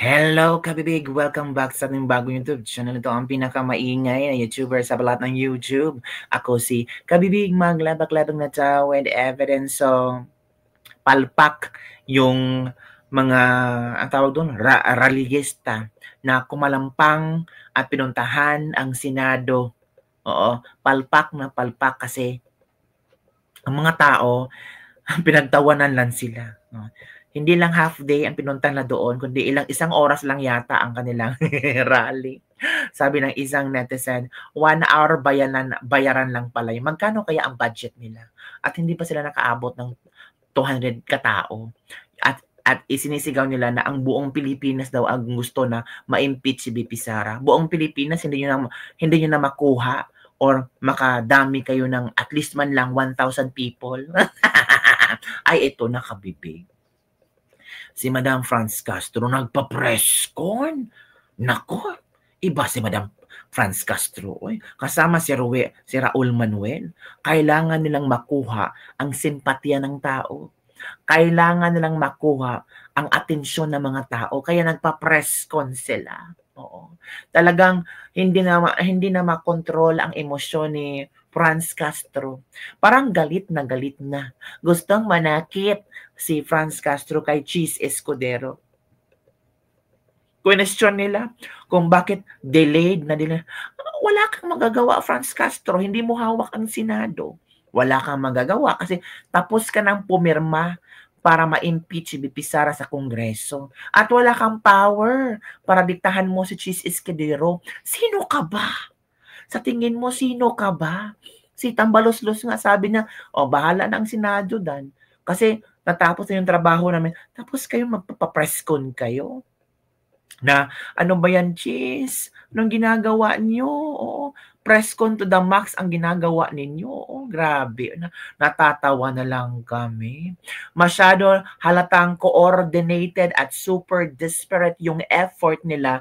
Hello, kabibig! Welcome back sa ating bagong YouTube channel. Ito ang pinakamaingay na YouTuber sa balat ng YouTube. Ako si Kabibig, maglabak-labak na tao and evidence. So, palpak yung mga, ang tawag doon, rallyista na kumalampang at pinuntahan ang Senado. Oo, palpak na palpak kasi ang mga tao, pinagtawanan lang sila. Hindi lang half day ang pinunta na doon, kundi isang oras lang yata ang kanilang rally. Sabi ng isang netizen, 1 hour bayaran lang pala. Magkano kaya ang budget nila? At hindi pa sila nakaabot ng 200 katao. At isinisigaw nila na ang buong Pilipinas daw ang gusto na ma-impeach si BP Sara. Buong Pilipinas hindi niyo na makuha or makadami kayo ng at least man lang 1,000 people. Ay, ito na kabibig. Si Madam Franz Castro nagpa-press con. Nako, iba si Madam Franz Castro. Kasama si Raul Manuel. Kailangan nilang makuha ang simpatya ng tao. Kailangan nilang makuha ang atensyon ng mga tao. Kaya nagpa-press con sila. Oo. Talagang hindi na makontrol ang emosyon ni Franz Castro. Parang galit na. Gustong manakit si Franz Castro kay Cheese Escudero. Question nila kung bakit delayed na nila. Wala kang magagawa, Franz Castro. Hindi mo hawak ang Senado. Wala kang magagawa kasi tapos ka ng pumirma para ma-impeach si BP Sara sa Kongreso. At wala kang power para diktahan mo si Cheese Escudero. Sino ka ba? Sa tingin mo, sino ka ba? Si Tambalos-los nga sabi niya, bahala na ang Senado dan. Kasi natapos na yung trabaho namin. Tapos kayo magpapapress con kayo. Na ano ba yan, Cheese? Anong ginagawa niyo? Press con to the max ang ginagawa ninyo. Grabe. Natatawa na lang kami. Masyado halatang coordinated at super desperate yung effort nila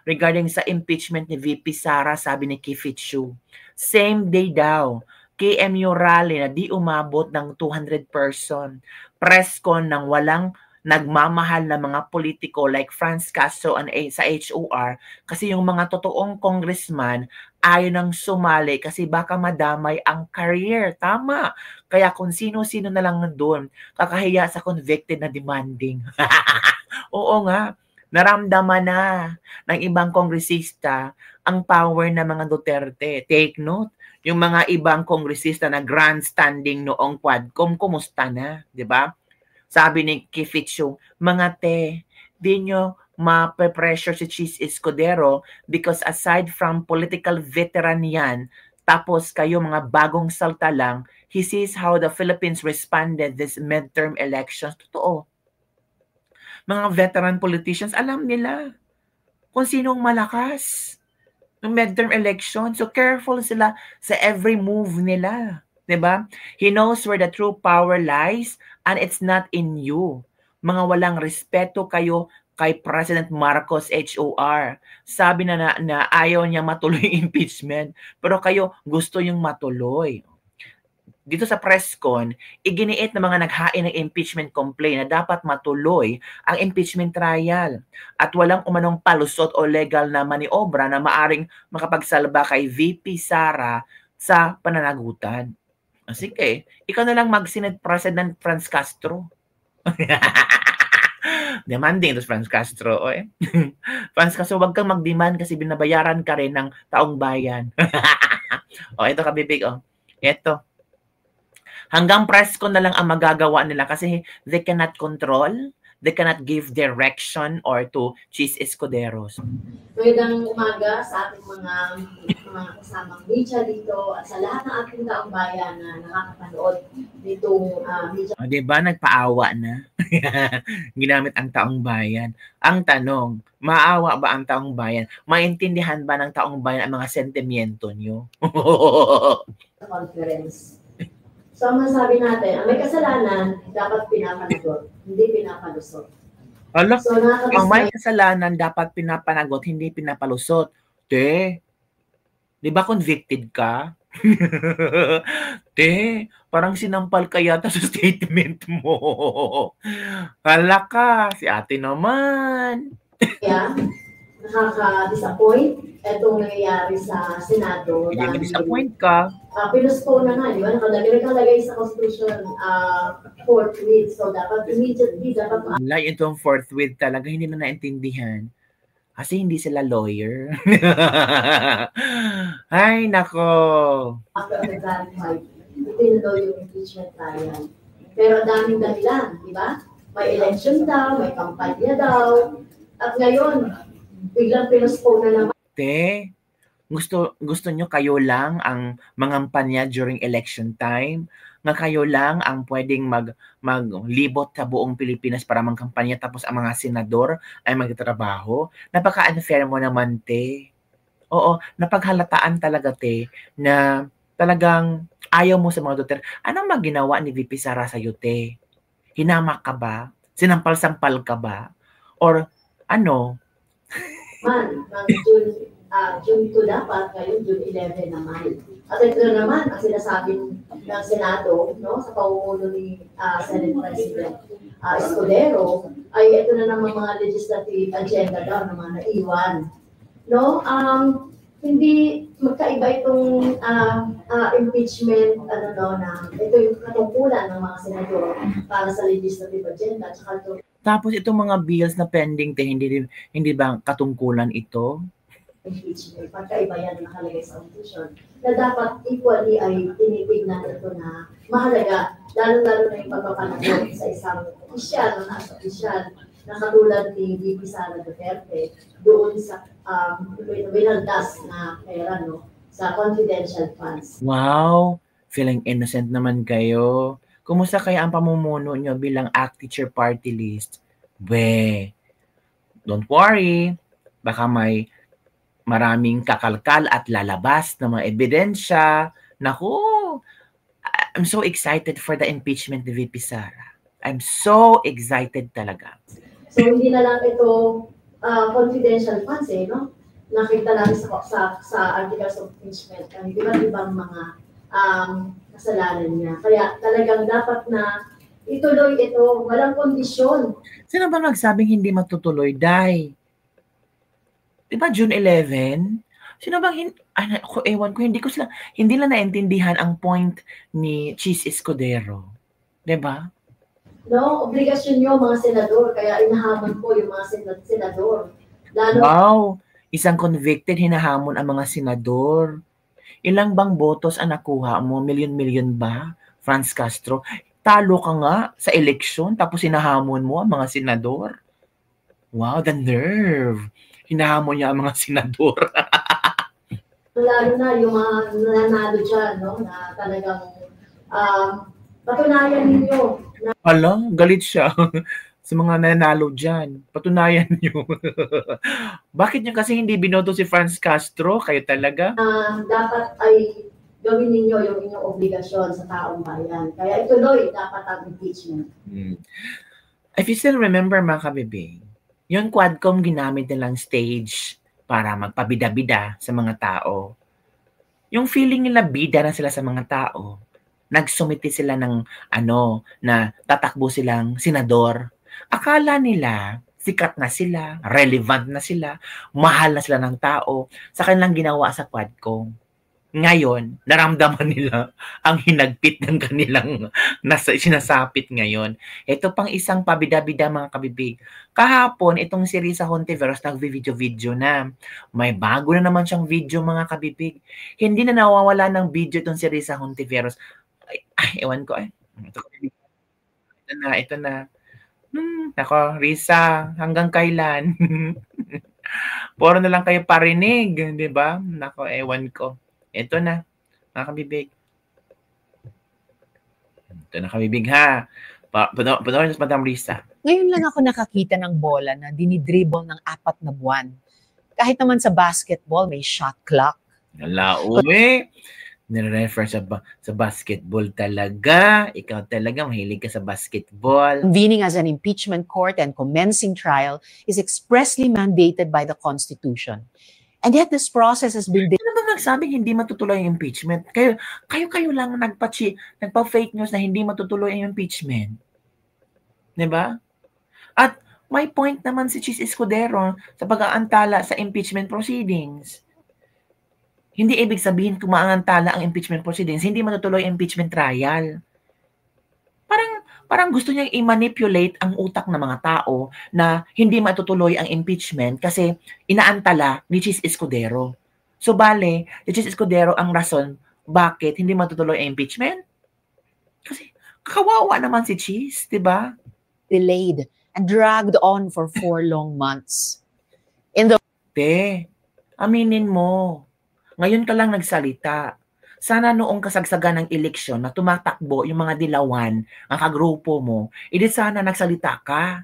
regarding sa impeachment ni VP Sara, sabi ni Kifichu. Same day daw, KMU rally na di umabot ng 200 person. Press con ng walang nagmamahal na mga politiko like Franz Castro sa HOR kasi yung mga totoong congressman ayaw nang sumali kasi baka madamay ang career. Tama. Kaya kung sino-sino na lang doon, kakahiya sa convicted na demanding. Oo nga. Naramdaman na ng ibang kongresista ang power ng mga Duterte. Take note, yung mga ibang kongresista na grandstanding noong Quadcom, kumusta na? Diba? Sabi ni Kifichu, mga te, di nyo ma-pressure si Cheese Escudero because aside from political veteran yan, tapos kayo mga bagong salta lang, he sees how the Philippines responded this midterm elections. Totoo. Mga veteran politicians, alam nila kung sinong malakas ng midterm election. So careful sila sa every move nila. Diba? He knows where the true power lies and it's not in you. Mga walang respeto kayo kay President Marcos HOR. Sabi na ayaw niya matuloy impeachment, pero kayo gusto yung matuloy. Dito sa press con, iginiit ng mga naghain ng impeachment complaint na dapat matuloy ang impeachment trial at walang umanong palusot o legal na maniobra na maaring makapagsalba kay VP Sara sa pananagutan. Sige, ikaw na lang mag-Senate President Franz Castro. Demanding to Franz Castro. Franz Castro, wag kang mag-demand kasi binabayaran ka rin ng taong bayan. Ito kabibig. Ito. Hanggang press con na lang ang magagawa nila kasi they cannot control, they cannot give direction or to Cheese Escuderos. Magandang umaga sa ating mga kasamang media dito at sa lahat ng ating taong bayan na nakakapanood ditong media. Diba, nagpaawa na. Ginamit ang taong bayan. Ang tanong, maawa ba ang taong bayan? Maintindihan ba ng taong bayan ang mga sentimiento nyo? Conference. So, ang masabi natin, ang may kasalanan, dapat pinapanagot, hindi pinapalusot. Ala, so, ang may kasalanan, dapat pinapanagot, hindi pinapalusot. Di ba convicted ka? Te, parang sinampal ka yata sa statement mo. Hala ka, si ate naman. Kaya, nakaka-disappoint itong nangyayari sa Senado Hindi dahil ma-disappoint ka. pinuspone na nga, di ba? Nakalagay sa Constitution, fourth week. So, dapat immediately, dapat Wala, itong fourth with talaga, hindi na naintindihan. Kasi hindi sila lawyer. Ay, nako. after verified, itinuloy yung impeachment trial. Pero daming dahilan, di ba? May election daw, may kampanya daw, at ngayon, biglang pinuspone na naman. Te, gusto nyo kayo lang ang mangampanya during election time? Nga kayo lang ang pwedeng maglibot sa buong Pilipinas para mangkampanya tapos ang mga senador ay magtatrabaho? Napaka-unfair mo naman, te. Oo, napaghalataan talaga, te, na talagang ayaw mo sa mga Duterte. Anong maginawa ni VP Sara sa'yo, te? Hinamak ka ba? Sinampal-sampal ka ba? Or ano? Ng June 2 dapat, ngayon June 11 naman. At ito naman, ang sinasabi ng Senado, no, sa pamumuno ni Senate President Escudero, ay ito na naman mga legislative agenda daw na mga naiwan. No, hindi magkaiba itong impeachment, na ito yung katungkulan ng mga senador para sa legislative agenda, tsaka ito. Tapos itong mga bills na pending, te, hindi ba katungkulan ito? Impeachment, pagkaiba yan na nakalagay sa Constitution, na dapat equally ay tinitignan ito na mahalaga, lalo-lalo na yung pagpapanagod sa isang opisyal, nasa opisyal, na katulad ni VP Sara Duterte, doon sa winaldas na pera, no, sa confidential funds. Wow, feeling innocent naman kayo. Kumusta kaya ang pamumuno nyo bilang ACT Teacher Party List? Don't worry, baka may maraming kakalkal at lalabas na mga ebidensya. Naku, I'm so excited for the impeachment ni VP Sara. I'm so excited talaga. So, hindi na lang ito confidential funds, no? Nakita namin sa articles of impeachment, ang iba't-ibang mga kasalanan niya. Kaya talagang dapat na ituloy ito, walang kondisyon. Sino ba nagsabing hindi matutuloy, Day? Diba June 11? Sino bang ewan ko, hindi lang naintindihan ang point ni Cheese Escudero. Diba? No, obligasyon nyo mga senador, kaya inahamon ko yung mga senador. Wow, isang convicted hinahamon ang mga senador. Ilang bang botos ang nakuha mo? Milyon-milyon ba? Franz Castro, talo ka nga sa eleksyon tapos hinahamon mo ang mga senador. Wow, the nerve. Hinahamon niya ang mga senador. Lalo na yung mga nananalo dyan, no? Na talagang patunayan ninyo. Hala, galit siya sa mga nanalo dyan. Patunayan niyo. Bakit niyo kasi hindi binoto si Franz Castro? Kayo talaga? Dapat ay gawin ninyo yung inyong obligasyon sa taong bayan. Kaya ituloy dapat ang impeachment. If you still remember, mga kabibing, yung Quadcom ginamit nilang stage para magpabida-bida sa mga tao. Yung feeling nila bida na sila sa mga tao, nagsumiti sila ng na tatakbo silang senador. Akala nila sikat na sila, relevant na sila, mahal na sila ng tao sa kanilang ginawa sa Quadcom. Ngayon, naramdaman nila ang hinagpit ng kanilang sinasapit ngayon. Ito pang isang pabida-bida, mga kabibig. Kahapon, itong si Risa Hontiveros nag-video-video na. May bago na naman siyang video, mga kabibig. Hindi na nawawala ng video itong si Risa Hontiveros. Ewan ko eh. Ito na. Nako, Risa, hanggang kailan? Puro na lang kayo parinig, di ba? Nako, ewan ko. Ito na, mga kabibig. Ito na, kabibig, ha? Panoorin sa Madam Risa. Ngayon lang ako nakakita ng bola na dinidribble ng 4 na buwan. Kahit naman sa basketball, may shot clock. Wala, nire-refer sa basketball talaga. Ikaw talaga, mahilig ka sa basketball. Convening as an impeachment court and commencing trial is expressly mandated by the Constitution. And yet this process has been... Ano ba nagsabing hindi matutuloy ang impeachment? Kayo lang nagpa-fake news na hindi matutuloy ang impeachment. 'Di ba? At may point naman si Chis Escudero sa pag-aantala sa impeachment proceedings. Hindi ibig sabihin kung maangantala ang impeachment proceedings, hindi matutuloy ang impeachment trial. Parang gusto niyang i-manipulate ang utak ng mga tao na hindi matutuloy ang impeachment kasi inaantala ni Chis Escudero. So bale, ni Chis Escudero ang rason bakit hindi matutuloy ang impeachment? Kasi kawawa naman si Chis, 'di ba? Delayed and dragged on for 4 long months. Te, aminin mo. Ngayon ka lang nagsalita. Sana noong kasagsagan ng eleksyon na tumatakbo yung mga dilawan, ang kagrupo mo, edi sana nagsalita ka.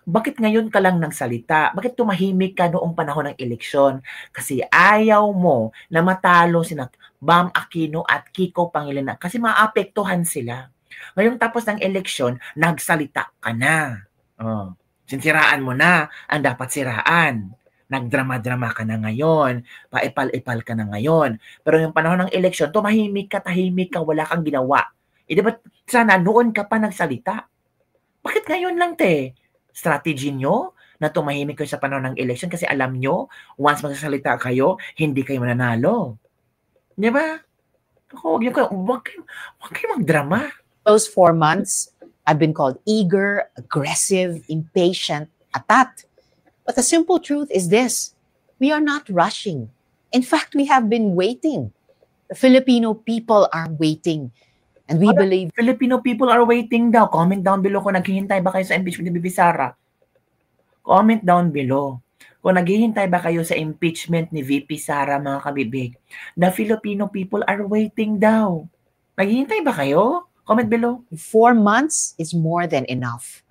Bakit ngayon ka lang nagsalita? Bakit tumahimik ka noong panahon ng eleksyon? Kasi ayaw mo na matalo sina Bam Aquino at Kiko Pangilinan kasi maapektuhan sila. Ngayong tapos ng eleksyon, nagsalita ka na. Oh, sinsiraan mo na ang dapat siraan. Nagdrama-drama ka na ngayon, paipal-ipal ka na ngayon. Pero yung panahon ng eleksyon, tahimik ka, wala kang ginawa. Eh, di ba sana noon ka pa nagsalita? Bakit ngayon lang, te? Strategy nyo na tumahimik kayo sa panahon ng eleksyon kasi alam nyo, once magsasalita kayo, hindi kayo mananalo. Di ba? Huwag kayo magdrama. Those 4 months, I've been called eager, aggressive, impatient, atat. But the simple truth is this: we are not rushing. In fact, we have been waiting. The Filipino people are waiting. And we believe... Filipino people are waiting daw. Comment down below kung naghihintay ba kayo sa impeachment ni Bibi Sara. Comment down below kung naghihintay ba kayo sa impeachment ni VP Sara, mga kabibig. The Filipino people are waiting daw. Naghihintay ba kayo? Comment below. 4 months is more than enough.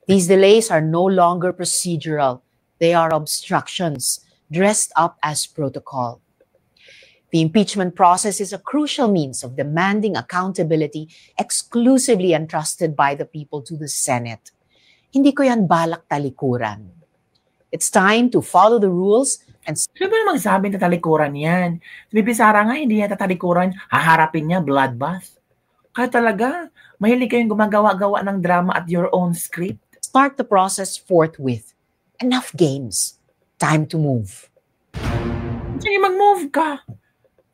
These delays are no longer procedural. They are obstructions dressed up as protocol. The impeachment process is a crucial means of demanding accountability exclusively entrusted by the people to the Senate. Hindi ko yan balak talikuran. It's time to follow the rules and... Sino ba namang sabi na talikuran yan? Si Bibi Sara nga, hindi niya tatalikuran. Haharapin niya, bloodbath. Kaya talaga, mahilig kayong gumagawa-gawa ng drama at your own script. Start the process forthwith. Enough games. Time to move. Sige, mag-move ka.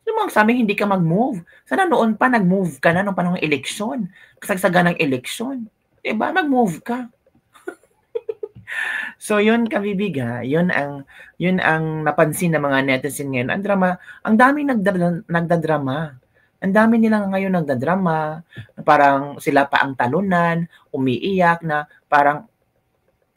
Sino mang sabi hindi ka mag-move? Sana noon pa nag-move ka na nung panahon ng eleksyon. Kasagsagan ng eleksyon. Diba? Mag-move ka. So yun, kabibiga, yun ang napansin ng mga netizen ngayon. Ang drama, ang daming nagdadrama. Ang dami nila ngayon nagdadrama, parang sila pa ang talunan, umiiyak na parang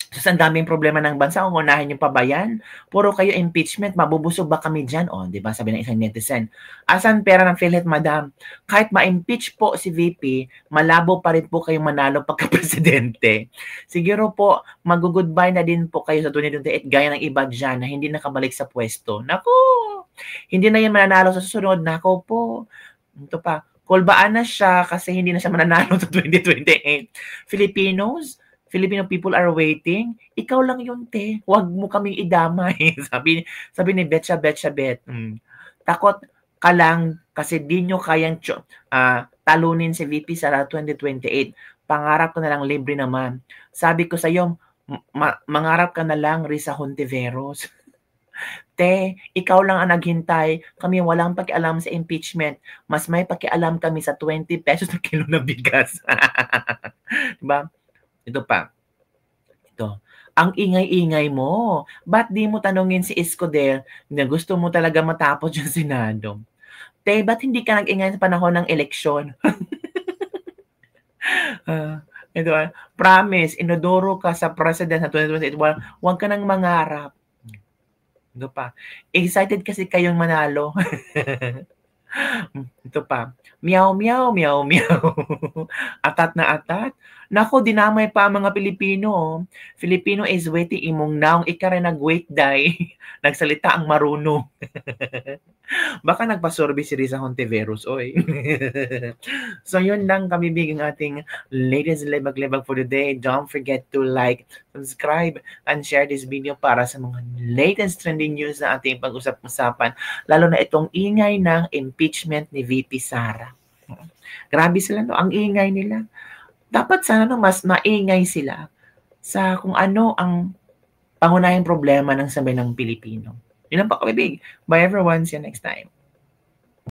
ang daming problema ng bansa, kung unahin yung pa ba yan? Puro kayo impeachment, mabubusog ba kami dyan? O, di ba, sabi ng isang netizen. Asan pera ng PhilHealth, madam? Kahit ma-impeach po si VP, malabo pa rin po kayong manalo pagka-presidente. Siguro po, mag-goodbye na din po kayo sa 2028, gaya ng iba dyan na hindi nakabalik sa pwesto. Naku! Hindi na yan mananalo sa susunod. Naku po. Ito pa, kulbaan na siya kasi hindi na siya mananalo sa 2028. Filipino people are waiting. Ikaw lang yun, te. Huwag mo kaming idamay. sabi ni Betcha Bet. Takot ka lang kasi di nyo kayang talunin si VP sa 2028. Pangarap ko na lang libre naman. Sabi ko sa iyo, mangarap ka na lang, Risa Hontiveros. Te, ikaw lang ang naghintay. Kami walang pakialam sa impeachment. Mas may pakialam kami sa 20 pesos na kilo na bigas. Diba? Ito pa. Ito. Ang ingay-ingay mo. Ba't di mo tanungin si Escudero na gusto mo talaga matapos yung Senado? Te, ba't hindi ka nag-ingay sa panahon ng eleksyon? Ito, promise, inodoro ka sa president sa 2028. Huwag ka nang mangarap. Ito pa. Excited kasi kayong manalo. Ito pa. Meow, meow, meow, meow. Atat na atat. Nako, dinamay pa ang mga Pilipino. Filipino is waiting imong naong ika rin nag-wait day. Nagsalita ang marunong. Baka nagpa-survey si Risa Hontiveros, oy. So yun lang kami bigang ating latest libag-libag for today. Don't forget to like, subscribe, and share this video para sa mga latest trending news na ating pag-usap-usapan. Lalo na itong ingay ng impeachment ni VP Sara. Grabe sila, no? Ang ingay nila. Dapat sana no, mas maingay sila sa kung ano ang pangunahing problema ng sabay ng Pilipino. Yun ang pakabibig. Bye everyone. See you next time.